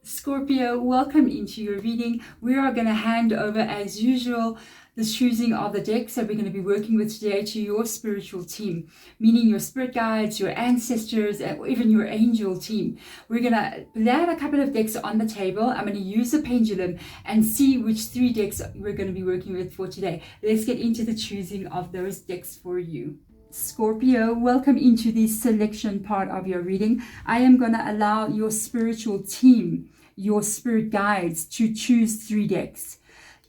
Scorpio, welcome into your reading. We are going to hand over, as usual, the choosing of the decks that we're going to be working with today to your spiritual team, meaning your spirit guides, your ancestors, or even your angel team. We're going to lay out a couple of decks on the table. I'm going to use the pendulum and see which 3 decks we're going to be working with for today. Let's get into the choosing of those decks for you. Scorpio, welcome into the selection part of your reading. I am going to allow your spiritual team, your spirit guides, to choose 3 decks.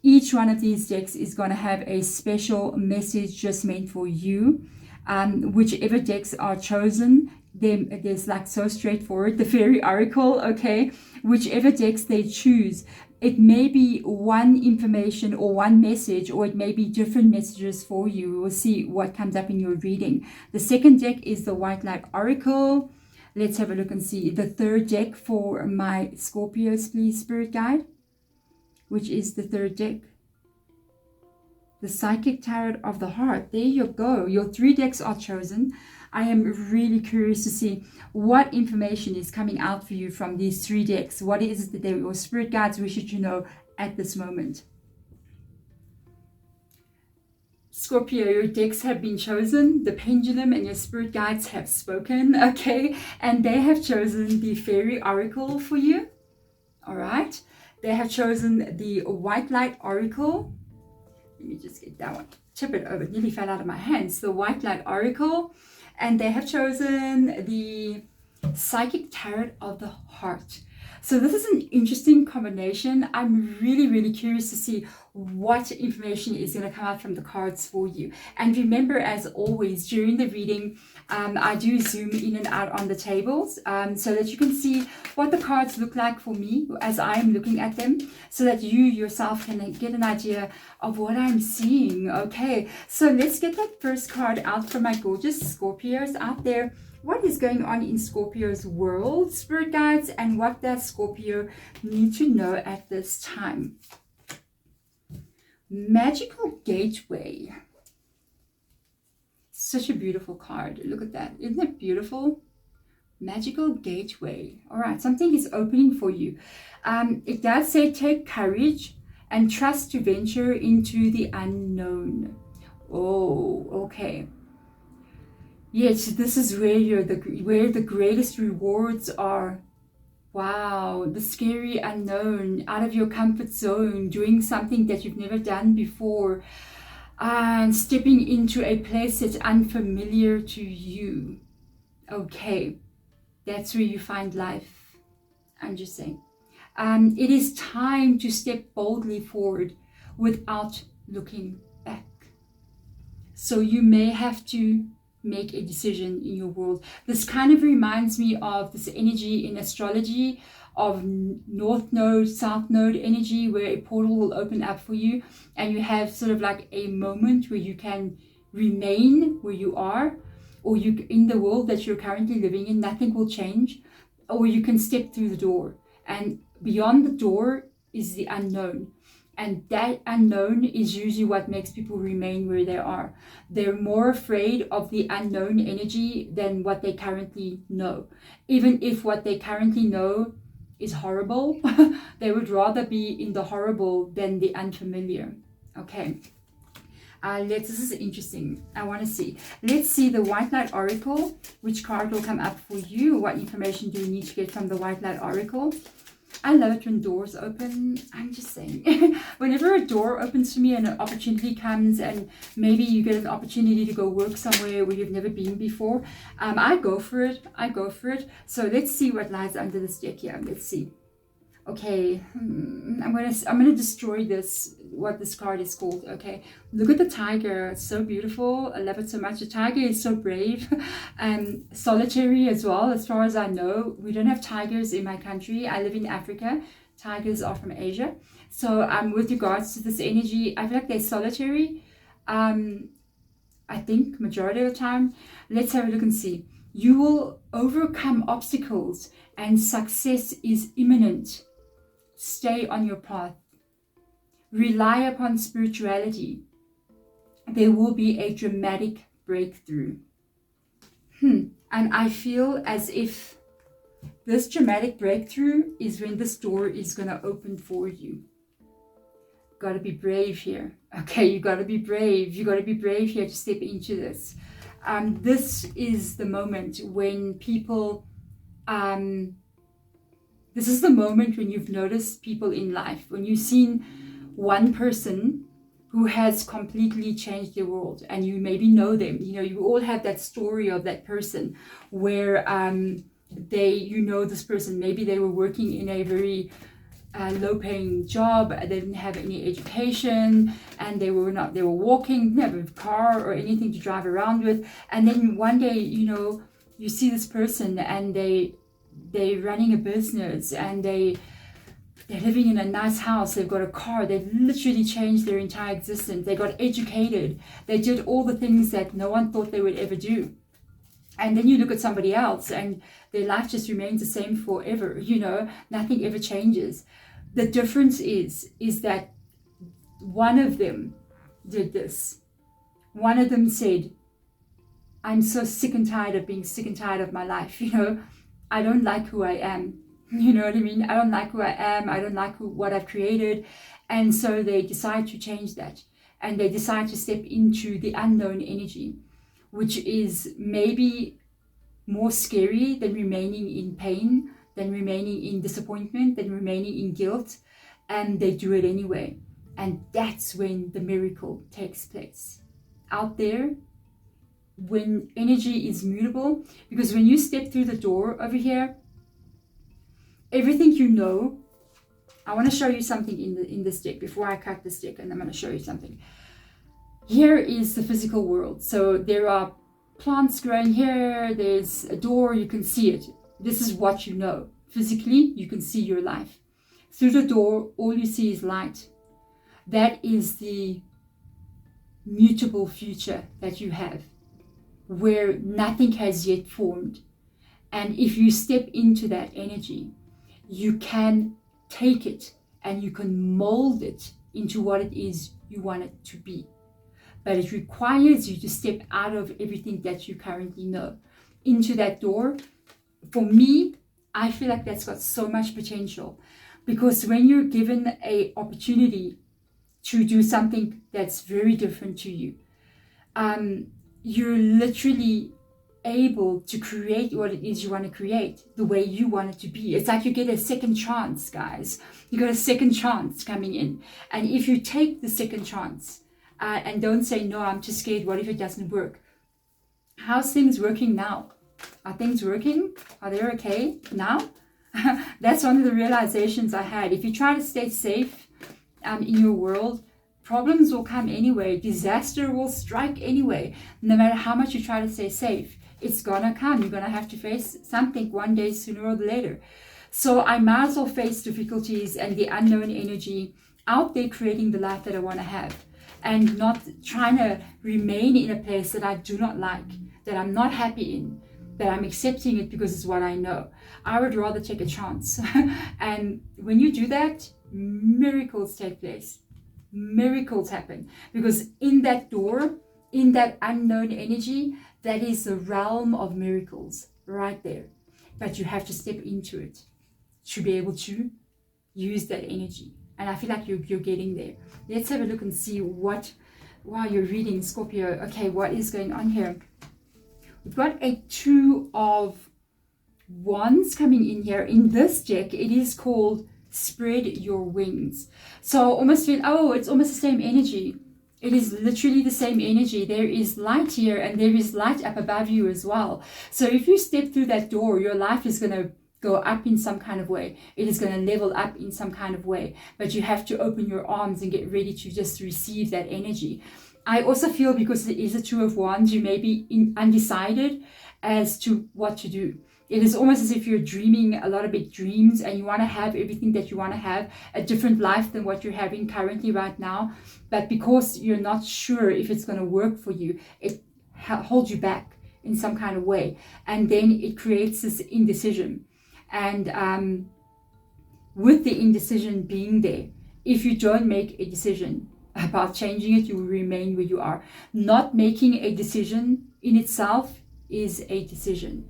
Each one of these decks is going to have a special message just meant for you. Whichever decks are chosen, there's like so straightforward, the fairy oracle, okay? Whichever decks they choose, it may be one information or one message, or it may be different messages for you. We'll see what comes up in your reading. The second deck is the White Light Oracle. Let's have a look and see. The third deck for my Scorpios, please, Spirit Guide. Which is the third deck? The Psychic Tarot of the Heart. There you go. Your 3 decks are chosen. I am really curious to see what information is coming out for you from these 3 decks. What is it that your spirit guides wish you to know at this moment? Scorpio, your decks have been chosen. The pendulum and your spirit guides have spoken, okay? And they have chosen the fairy oracle for you, all right? They have chosen the White Light Oracle. Let me just get that one. Tip it over. It nearly fell out of my hands. The White Light Oracle. And they have chosen the Psychic Tarot of the Heart. So this is an interesting combination. I'm really curious to see what information is going to come out from the cards for you. And remember, as always, during the reading, I do zoom in and out on the tables so that you can see what the cards look like for me as I'm looking at them, so that you yourself can get an idea of what I'm seeing. Okay, so let's get that first card out for my gorgeous Scorpios out there. What is going on in Scorpio's world, spirit guides, and what does Scorpio need to know at this time? Magical Gateway. Such a beautiful card. Look at that. Isn't it beautiful? Magical Gateway. All right, something is opening for you. It does say take courage and trust to venture into the unknown. Oh, okay. Yes, this is where where the greatest rewards are. Wow, the scary unknown, out of your comfort zone, doing something that you've never done before, and stepping into a place that's unfamiliar to you. Okay, that's where you find life. I'm just saying. It is time to step boldly forward without looking back. So you may have to make a decision in your world. This kind of reminds me of this energy in astrology of North Node, South Node energy, where a portal will open up for you and you have sort of like a moment where you can remain where you are, or you in the world that you're currently living in, nothing will change, or you can step through the door, and beyond the door is the unknown. And that unknown is usually what makes people remain where they are. They're more afraid of the unknown energy than what they currently know. Even if what they currently know is horrible, they would rather be in the horrible than the unfamiliar. Okay. This is interesting. I want to see. Let's see the White Light Oracle. Which card will come up for you? What information do you need to get from the White Light Oracle? I love it when doors open. I'm just saying, whenever a door opens for me and an opportunity comes, and maybe you get an opportunity to go work somewhere where you've never been before, I go for it. So let's see what lies under this deck here. Let's see. Okay, I'm gonna destroy this, what this card is called. Okay, look at the tiger. It's so beautiful. I love it so much. The tiger is so brave and solitary as well. As far as I know, we don't have tigers in my country. I live in Africa. Tigers are from Asia. So with regards to this energy, I feel like they're solitary. I think majority of the time. Let's have a look and see. You will overcome obstacles and success is imminent. Stay on your path. Rely upon spirituality. There will be a dramatic breakthrough. And I feel as if This dramatic breakthrough is when this door is going to open for you. Got to be brave here. Okay, you got to be brave. You got to be brave here to step into this. This is the moment when people, this is the moment when you've noticed people in life, when you've seen one person who has completely changed their world, and you maybe know them. You know, you all have that story of that person where this person, maybe they were working in a very low-paying job, they didn't have any education, and they were walking, didn't have a car or anything to drive around with, and then one day, you see this person and they're running a business, and they're living in a nice house, they've got a car, they've literally changed their entire existence, they got educated, they did all the things that no one thought they would ever do. And then you look at somebody else and their life just remains the same forever, nothing ever changes. The difference is that one of them did this. One of them said, I'm so sick and tired of being sick and tired of my life, I don't like who I am. You know what I mean? I don't like who I am. I don't like what I've created. And so they decide to change that. And they decide to step into the unknown energy, which is maybe more scary than remaining in pain, than remaining in disappointment, than remaining in guilt. And they do it anyway. And that's when the miracle takes place. Out there, when energy is mutable, because when you step through the door over here, everything I want to show you something in this deck before I cut this deck, and I'm going to show you something. Here is the physical world. So there are plants growing here, there's a door, you can see it. This is what you know. Physically, you can see your life. Through the door, all you see is light. That is the mutable future that you have, where nothing has yet formed. And if you step into that energy, you can take it and you can mold it into what it is you want it to be. But it requires you to step out of everything that you currently know into that door. For me, I feel like that's got so much potential, because when you're given an opportunity to do something that's very different to you, you're literally able to create what it is you want to create the way you want it to be. It's like you get a second chance, guys. You got a second chance coming in. And if you take the second chance and don't say, no, I'm too scared, what if it doesn't work? How's things working now? Are things working? Are they okay now? That's one of the realizations I had. If you try to stay safe in your world, problems will come anyway. Disaster will strike anyway. No matter how much you try to stay safe, it's gonna come. You're gonna have to face something one day, sooner or later. So I might as well face difficulties and the unknown energy out there, creating the life that I want to have, and not trying to remain in a place that I do not like, that I'm not happy in, that I'm accepting it because it's what I know. I would rather take a chance. And when you do that, miracles take place. Miracles happen, because in that door, in that unknown energy, that is the realm of miracles right there. But you have to step into it to be able to use that energy. And I feel like you're getting there. Let's have a look and see what, while you're reading, Scorpio, okay, what is going on here? We've got a Two of Wands coming in here. In this deck, it is called Spread Your Wings. So almost feel, oh, it's almost the same energy. It is literally the same energy. There is light here and there is light up above you as well. So if you step through that door, your life is going to go up in some kind of way. It is going to level up in some kind of way. But you have to open your arms and get ready to just receive that energy. I also feel, because it is a Two of Wands, you may be undecided as to what to do. It is almost as if you're dreaming a lot of big dreams and you want to have everything that you want to have, a different life than what you're having currently right now. But because you're not sure if it's going to work for you, it holds you back in some kind of way. And then it creates this indecision. And with the indecision being there, if you don't make a decision about changing it, you will remain where you are. Not making a decision in itself is a decision.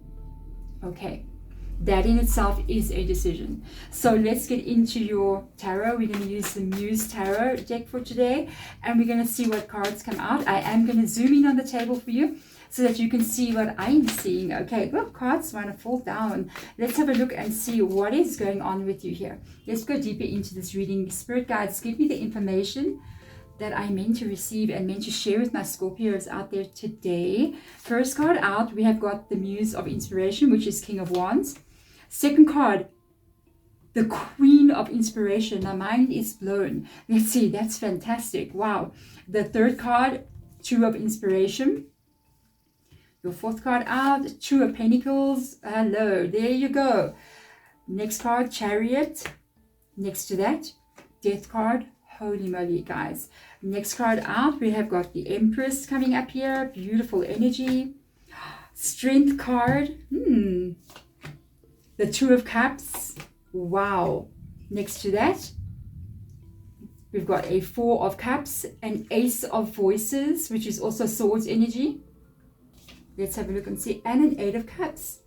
Okay, That in itself is a decision. So let's get into your tarot. We're going to use the Muse Tarot deck for today, and we're going to see what cards come out. I am going to zoom in on the table for you so that you can see what I'm seeing. Okay, well, cards want to fall down. Let's have a look and see what is going on with you here. Let's go deeper into this reading. Spirit guides, give me the information that I meant to receive and meant to share with my Scorpios out there today. First card out, we have got the Muse of Inspiration, which is King of Wands. Second card, the Queen of Inspiration. My mind is blown. Let's see, that's fantastic. Wow. The third card, Two of Inspiration. Your fourth card out, Two of Pentacles. Hello, there you go. Next card, Chariot. Next to that, Death card. Holy moly, guys. Next card out, we have got the Empress coming up here. Beautiful energy. Strength card. The Two of Cups. Wow. Next to that, we've got a Four of Cups, an Ace of Voices, which is also Swords energy. Let's have a look and see. And an Eight of Cups.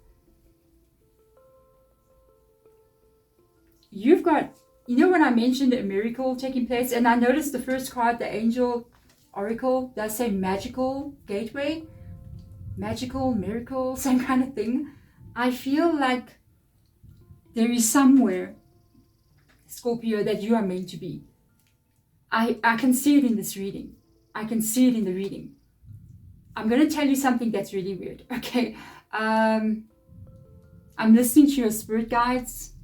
You've got, you know, when I mentioned a miracle taking place, and I noticed the first card, the Angel Oracle, does say magical gateway, magical miracle, same kind of thing. I feel like there is somewhere, Scorpio, that you are meant to be. I can see it in this reading. I can see it in the reading. I'm going to tell you something that's really weird. Okay. I'm listening to your spirit guides,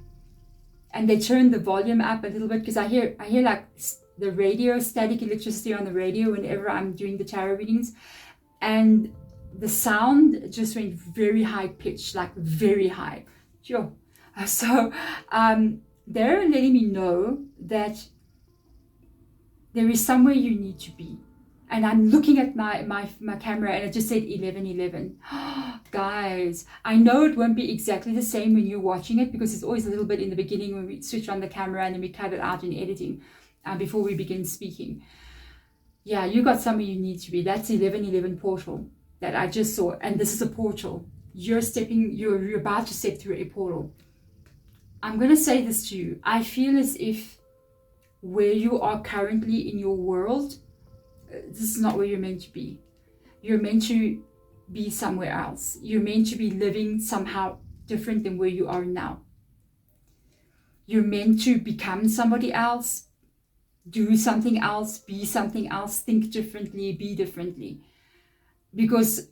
and they turn the volume up a little bit because I hear like the radio, static electricity on the radio whenever I'm doing the tarot readings, and the sound just went very high pitch, like very high. Sure. So they're letting me know that there is somewhere you need to be. And I'm looking at my camera, and it just said 11:11. Guys, I know it won't be exactly the same when you're watching it, because it's always a little bit in the beginning when we switch on the camera and then we cut it out in editing before we begin speaking. Yeah, you got somewhere you need to be. That's 11:11 portal that I just saw. And this is a portal. You're about to step through a portal. I'm going to say this to you. I feel as if where you are currently in your world, this is not where you're meant to be. You're meant to be somewhere else. You're meant to be living somehow different than where you are now. You're meant to become somebody else, do something else, be something else, think differently, be differently. Because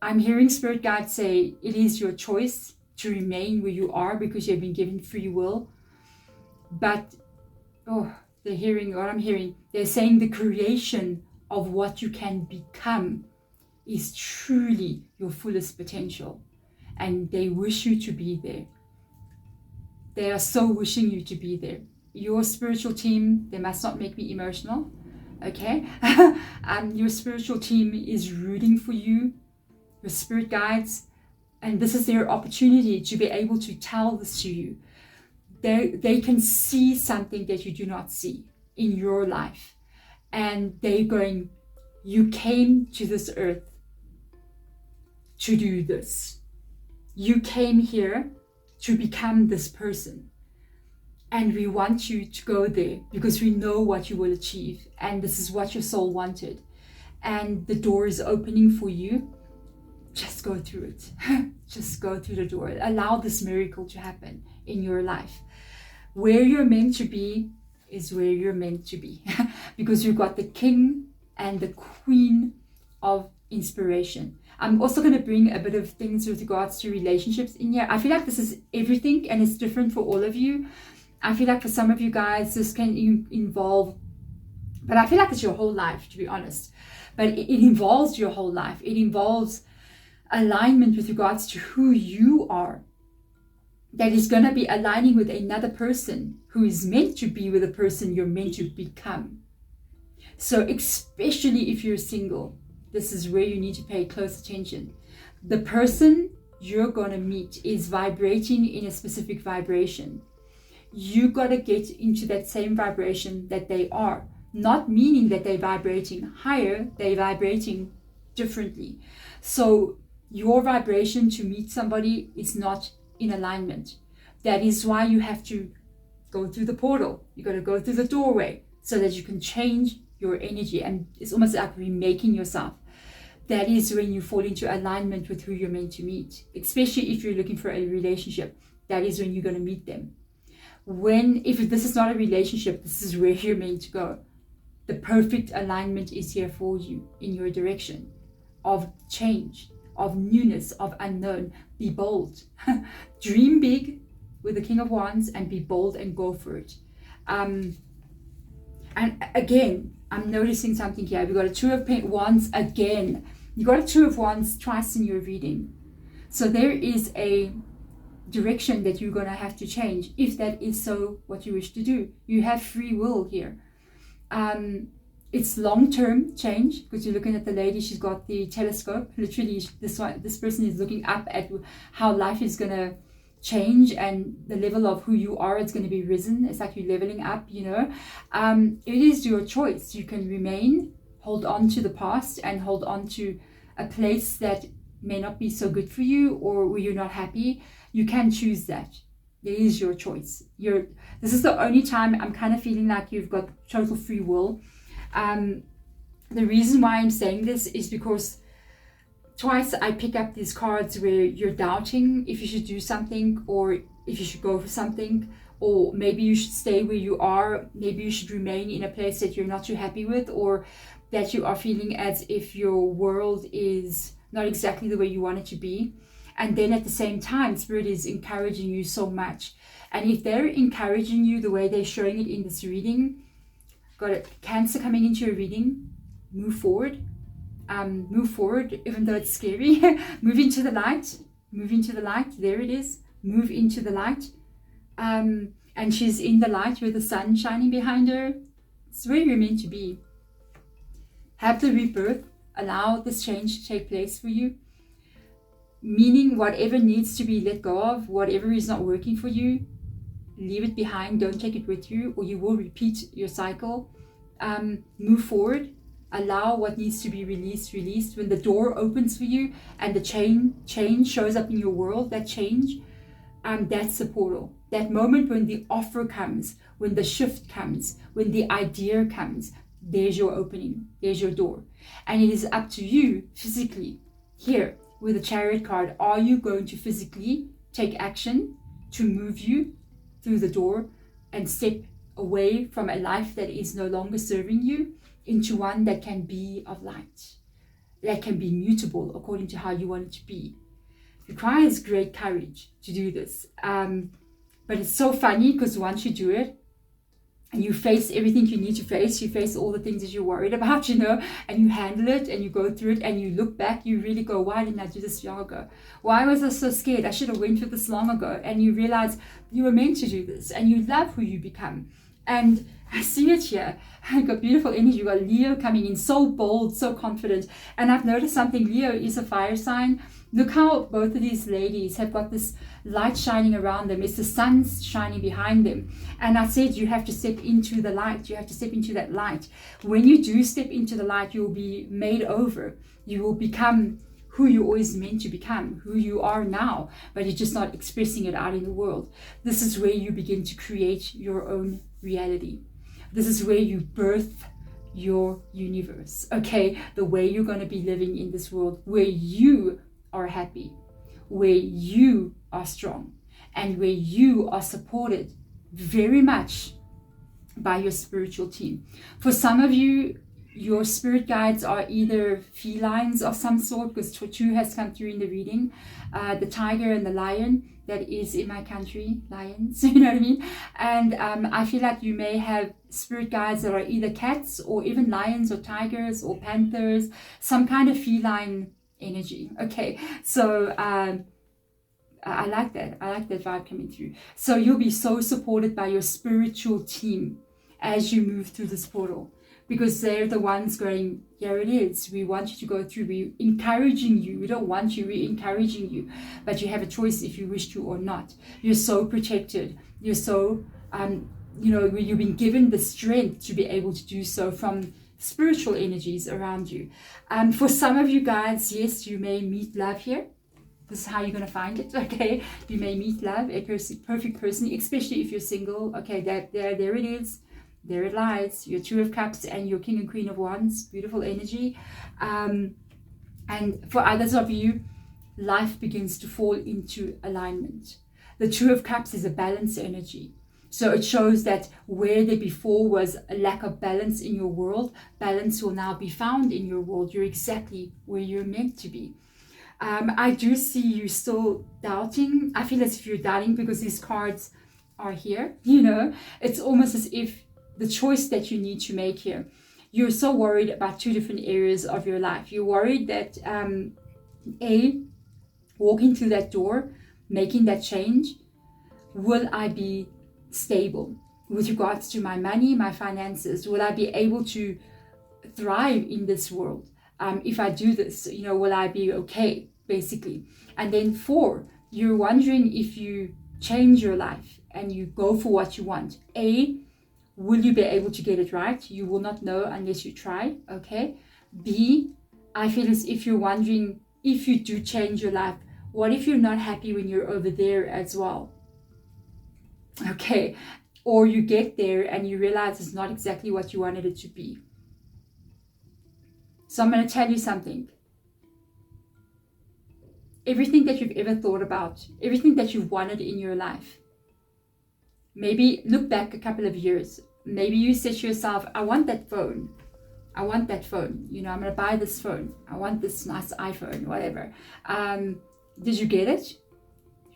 I'm hearing spirit guides say it is your choice to remain where you are because you've been given free will. But, they're hearing what I'm hearing. They're saying the creation of what you can become is truly your fullest potential. And they wish you to be there. They are so wishing you to be there. Your spiritual team, they must not make me emotional, okay? Your spiritual team is rooting for you, your spirit guides, and this is their opportunity to be able to tell this to you. They can see something that you do not see in your life. And they're going, you came to this earth to do this. You came here to become this person. And we want you to go there because we know what you will achieve. And this is what your soul wanted. And the door is opening for you. Just go through it. Just go through the door. Allow this miracle to happen in your life. Where you're meant to be is where you're meant to be. Because you've got the King and the Queen of Inspiration. I'm also going to bring a bit of things with regards to relationships in here. I feel like this is everything and it's different for all of you. I feel like for some of you guys, this can involve, but I feel like it's your whole life, to be honest. But it involves your whole life. It involves alignment with regards to who you are. That is going to be aligning with another person who is meant to be with the person you're meant to become. So especially if you're single, this is where you need to pay close attention. The person you're going to meet is vibrating in a specific vibration. You got to get into that same vibration that they are. Not meaning that they're vibrating higher, they're vibrating differently. So your vibration to meet somebody is not in alignment. That is why you have to go through the portal. You got to go through the doorway so that you can change your energy. And it's almost like remaking yourself. That is when you fall into alignment with who you're meant to meet, especially if you're looking for a relationship. That is when you're going to meet them. If this is not a relationship, this is where you're meant to go. The perfect alignment is here for you in your direction of change, of newness, of unknown. Be bold. Dream big with the King of Wands and be bold and go for it. And again, I'm noticing something here. We've got a Two of Wands again. You got a Two of Wands twice in your reading. So there is a direction that you're going to have to change if that is so what you wish to do. You have free will here. It's long-term change because you're looking at the lady. She's got the telescope. Literally, this person is looking up at how life is going to change, and the level of who you are, it's going to be risen. It's like you're leveling up, you know. It is your choice. You can remain, hold on to the past and hold on to a place that may not be so good for you or where you're not happy. You can choose that. It is your choice. This is the only time I'm kind of feeling like you've got total free will. The reason why I'm saying this is because twice I pick up these cards where you're doubting if you should do something or if you should go for something, or maybe you should stay where you are. Maybe you should remain in a place that you're not too happy with, or that you are feeling as if your world is not exactly the way you want it to be. And then at the same time, Spirit is encouraging you so much. And if they're encouraging you the way they're showing it in this reading, got a Cancer coming into your reading, move forward. Move forward, even though it's scary. Move into the light. Move into the light. There it is. Move into the light. And she's in the light with the sun shining behind her. It's where you're meant to be. Have the rebirth. Allow this change to take place for you. Meaning whatever needs to be let go of, whatever is not working for you, leave it behind. Don't take it with you, or you will repeat your cycle. Move forward. Allow what needs to be released. When the door opens for you and the change shows up in your world, that change, that's the portal. That moment when the offer comes, when the shift comes, when the idea comes, there's your opening, there's your door. And it is up to you physically, here with the Chariot card, are you going to physically take action to move you through the door and step away from a life that is no longer serving you into one that can be of light, that can be mutable according to how you want it to be. It requires great courage to do this. But it's so funny because once you do it, and you face everything you need to face, you face all the things that you're worried about, you know, and you handle it and you go through it and you look back, you really go, why didn't I do this long ago? Why was I so scared? I should have went through this long ago. And you realize you were meant to do this and you love who you become. And I see it here. I've got beautiful energy. You've got Leo coming in, so bold, so confident. And I've noticed something. Leo is a fire sign. Look how both of these ladies have got this light shining around them. It's the sun shining behind them. And I said you have to step into the light. You have to step into that light. When you do step into the light, you will be made over. You will become who you always meant to become, who you are now, but you're just not expressing it out in the world. This is where you begin to create your own reality. This is where you birth your universe, okay? The way you're going to be living in this world, where you are happy, where you are strong, and where you are supported very much by your spiritual team. For some of you, your spirit guides are either felines of some sort, because two has come through in the reading. The tiger and the lion, that is in my country, lions, you know what I mean? And I feel like you may have spirit guides that are either cats or even lions or tigers or panthers, some kind of feline energy. Okay, so I like that. I like that vibe coming through. So you'll be so supported by your spiritual team as you move through this portal, because they're the ones going, here it is. We want you to go through. We're encouraging you. We don't want you. We're encouraging you. But you have a choice if you wish to or not. You're so protected. You're so, you've been given the strength to be able to do so from spiritual energies around you. For some of you guys, yes, you may meet love here. This is how you're going to find it, okay? You may meet love, a perfect person, especially if you're single. Okay, there it is. There it lies. Your Two of Cups and your King and Queen of Wands. Beautiful energy. And for others of you, life begins to fall into alignment. The Two of Cups is a balance energy. So it shows that where there before was a lack of balance in your world, balance will now be found in your world. You're exactly where you're meant to be. I do see you still doubting. I feel as if you're doubting because these cards are here. You know, it's almost as if the choice that you need to make here, you're so worried about two different areas of your life. You're worried that walking through that door, making that change, will I be stable with regards to my money, my finances? Will I be able to thrive in this world? If I do this, you know, will I be okay, basically? And then 4, you're wondering if you change your life and you go for what you want. Will you be able to get it right? You will not know unless you try, okay? B, I feel as if you're wondering if you do change your life, what if you're not happy when you're over there as well? Okay, or you get there and you realize it's not exactly what you wanted it to be. So I'm going to tell you something. Everything that you've ever thought about, everything that you've wanted in your life, maybe look back a couple of years. Maybe you said to yourself, I want that phone. I want that phone. You know, I'm going to buy this phone. I want this nice iPhone, whatever. Did you get it?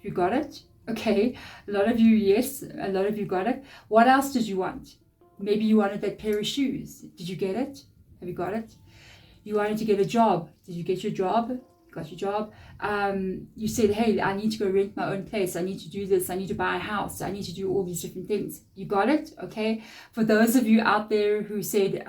You got it? Okay. A lot of you, yes. A lot of you got it. What else did you want? Maybe you wanted that pair of shoes. Did you get it? Have you got it? You wanted to get a job. Did you get your job? Got your job. You said, hey, I need to go rent my own place. I need to do this. I need to buy a house. I need to do all these different things. You got it? Okay. For those of you out there who said,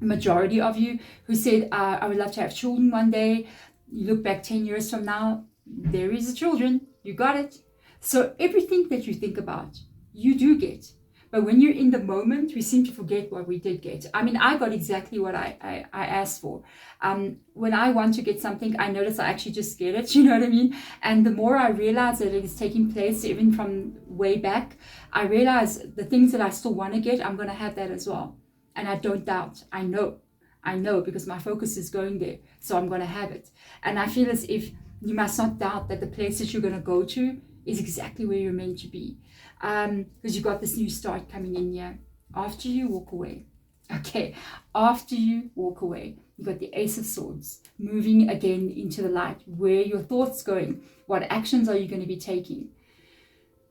majority of you who said, I would love to have children one day. You look back 10 years from now, there is the children. You got it. So everything that you think about, you do get. But when you're in the moment, we seem to forget what we did get. I mean, I got exactly what I asked for. When I want to get something, I notice I actually just get it, you know what I mean? And the more I realize that it is taking place, even from way back, I realize the things that I still want to get, I'm going to have that as well. And I don't doubt. I know because my focus is going there. So I'm going to have it. And I feel as if you must not doubt that the place that you're going to go to is exactly where you're meant to be. Because you've got this new start coming in here. After you walk away. Okay. After you walk away, you've got the Ace of Swords moving again into the light. Where are your thoughts going? What actions are you going to be taking?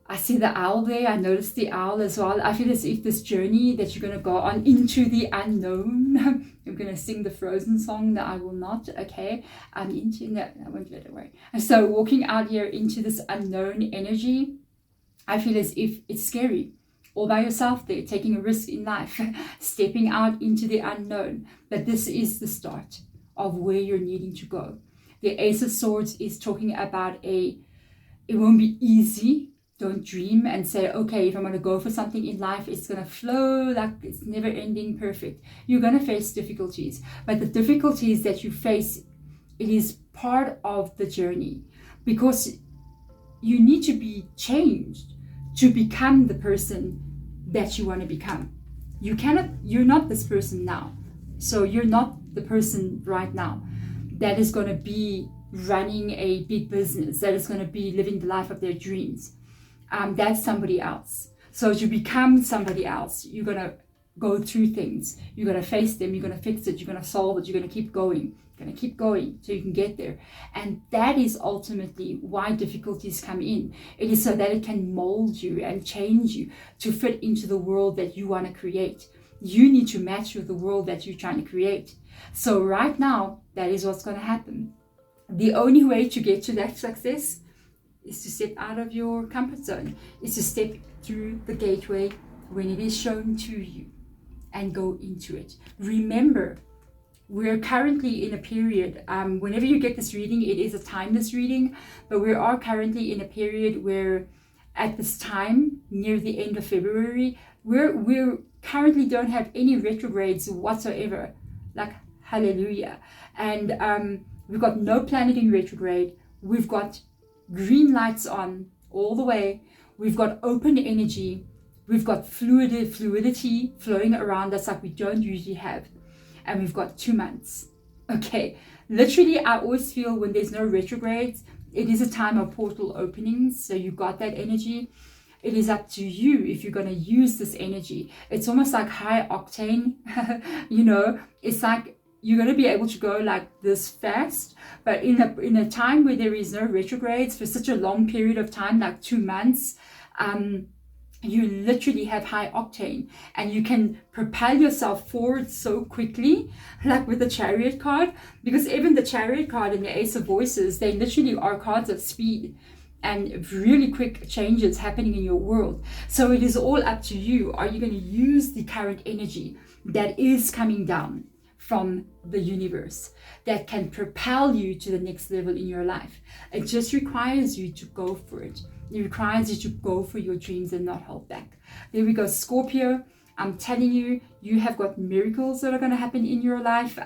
I see the owl there. I noticed the owl as well. I feel as if this journey that you're going to go on into the unknown. I'm going to sing the Frozen song that I will not. Okay. I'm into that. I won't let it work. And so walking out here into this unknown energy, I feel as if it's scary. All by yourself there, taking a risk in life, stepping out into the unknown. But this is the start of where you're needing to go. The Ace of Swords is talking about it won't be easy. Don't dream and say, okay, if I'm going to go for something in life, it's going to flow like it's never ending perfect. You're going to face difficulties. But the difficulties that you face, it is part of the journey. Because you need to be changed to become the person that you want to become. You're not this person now. So you're not the person right now that is going to be running a big business, that is going to be living the life of their dreams. That's somebody else. So to become somebody else, you're going to go through things. You're going to face them. You're going to fix it. You're going to solve it. You're going to keep going. You're going to keep going so you can get there. And that is ultimately why difficulties come in. It is so that it can mold you and change you to fit into the world that you want to create. You need to match with the world that you're trying to create. So right now, that is what's going to happen. The only way to get to that success is to step out of your comfort zone, is to step through the gateway when it is shown to you and go into it. Remember, we're currently in a period, whenever you get this reading, it is a timeless reading, but we are currently in a period where at this time, near the end of February, we're currently don't have any retrogrades whatsoever, like hallelujah. And we've got no planet in retrograde. We've got green lights on all the way. We've got open energy. We've got fluidity flowing around us like we don't usually have. And we've got 2 months. Okay, literally, I always feel when there's no retrogrades, it is a time of portal openings. So you got that energy. It is up to you if you're going to use this energy. It's almost like high octane, you know, it's like you're going to be able to go like this fast, but in a time where there is no retrogrades for such a long period of time, like 2 months, you literally have high octane and you can propel yourself forward so quickly, like with the Chariot card, because even the Chariot card and the Ace of Voices, they literally are cards of speed and really quick changes happening in your world. So it is all up to you. Are you going to use the current energy that is coming down from the universe that can propel you to the next level in your life? It just requires you to go for it. It requires you to go for your dreams and not hold back. There we go, Scorpio. I'm telling you, you have got miracles that are going to happen in your life.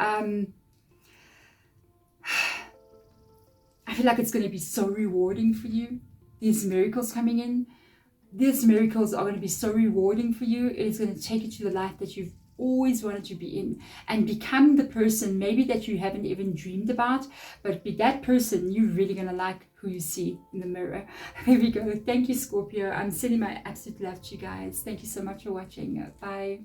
I feel like it's going to be so rewarding for you. These miracles coming in. These miracles are going to be so rewarding for you. It is going to take you to the life that you've always wanted to be in and become the person maybe that you haven't even dreamed about, but be that person you're really going to like who you see in the mirror. There we go. Thank you, Scorpio. I'm sending my absolute love to you guys. Thank you so much for watching. Bye.